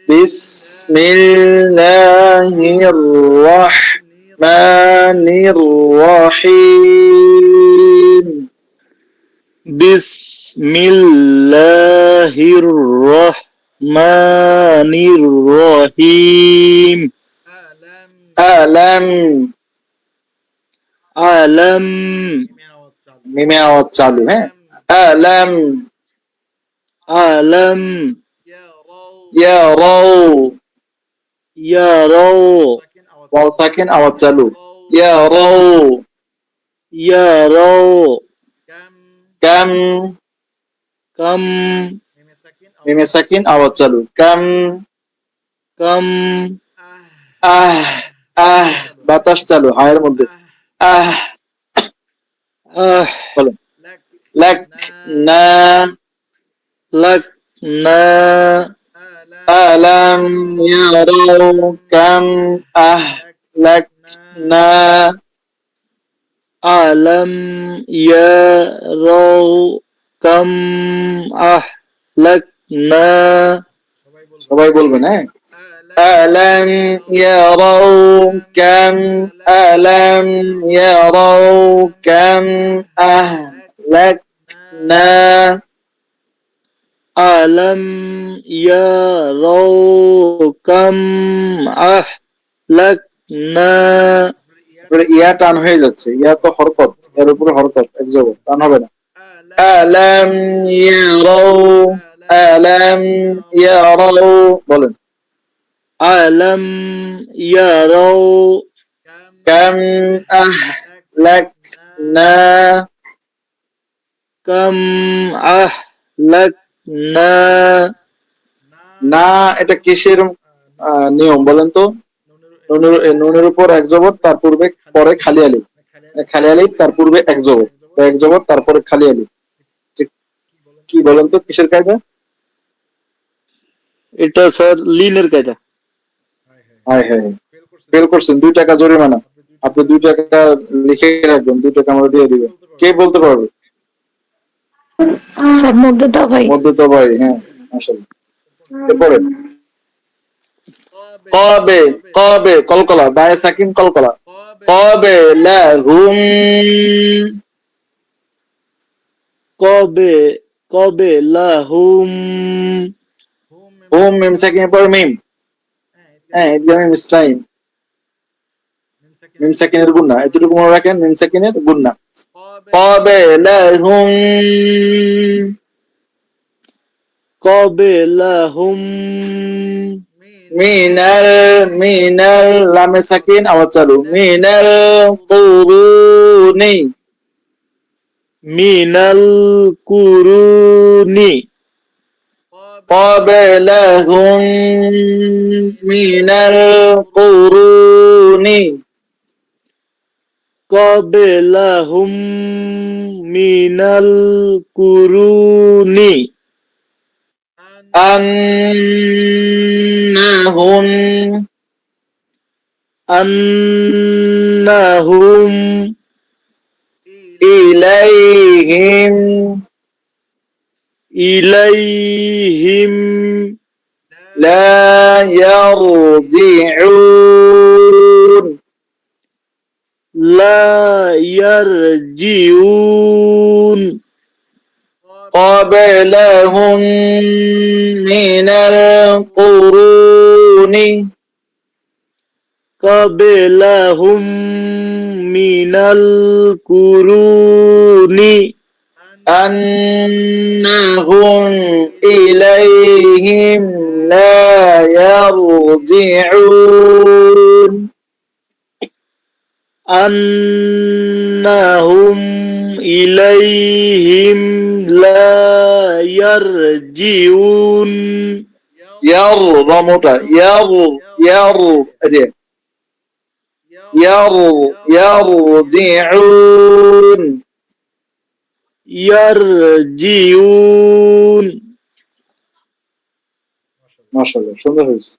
বিসমিল্লাহির রহমানির রহিম। বিসমিল্লাহির রহমানির রহিম। আলাম আলাম মিমে আওয়াজ চালু, হ্যাঁ। আলাম আলাম ইয়ারাও ইয়ারাও ওয়াও সাকিন আওয়াজ চালু। ইয়ারাও ইয়ারাও কাম কাম মিমে সাকিন আওয়াজ চালু। কাম কাম আহ আহ বাতাস চালু হায়ের মধ্যে। আহ আহ বলো। লাক না লাক না আলাম ইয়ারাও কাম আহ লাক না আলাম ইয়ারাও কাম আহ লাক না। সবাই বলবেন, হ্যাঁ। ألم يروا كم ألم يروا كم أهلكنا ألم يروا كم أهلكنا। ইয়া টান হয়ে যাচ্ছে, ইয়া তো হরকত, এর উপরে হরকত এক জবর, টান হবে না। ألم يروا ألم يروا বলেন। ألم يروا كم أهلكنا كم أهلكنا। না এটা কিসের নিয়ম বলেন তো? নুনের উপর এক জবর, তার পূর্বে পরে খালি আলিফ, খালি আলিফ তার পূর্বে এক জবর, এক জবর তারপরে খালি আলিফ। কি বলেন তো কিসের কায়দা? এটা স্যার লিনের কায়দা। হ্যাঁ হ্যাঁ, ফেল করছেন, 2 টাকা জরিমানা। আপনি 2 টাকা লিখে রাখবেন, 2 টাকা আমরা দিয়ে দিবেন। কে বলতে পারবে? স্যার মধ্যতা ভাই। মধ্যতা ভাই, হ্যাঁ মাশাআল্লাহ। এরপরে কবে কবে কলকলা বায়ে সাকিন কলকলা। কবে লাহুম কবে কবে লাহুম হুম মিম সাকিনের পর মিম, হ্যাঁ ইদগামে মুস্তাইন মিম সাকিনের গুন্না, এতটুকু মনে রাখেন, মিম সাকিনের গুন্না। কবে লাহুম কবে লাহুম মিনাল মিনাল লামে সাকিন আওয়াজ চালু। মিনাল কুরুনি মিনাল কুরুনি قبلهم من القرون قبلهم من القرون أنهم أنهم إليهم إليهم لا يرجعون لا يرجعون قبلهم من القرون قبلهم من القرون أنهم إليهم لا يرجعون أنهم إليهم لا يرجعون يرمط أجل يرجعون يرجعون। মাশাআল্লাহ সুন্দর হয়েছে।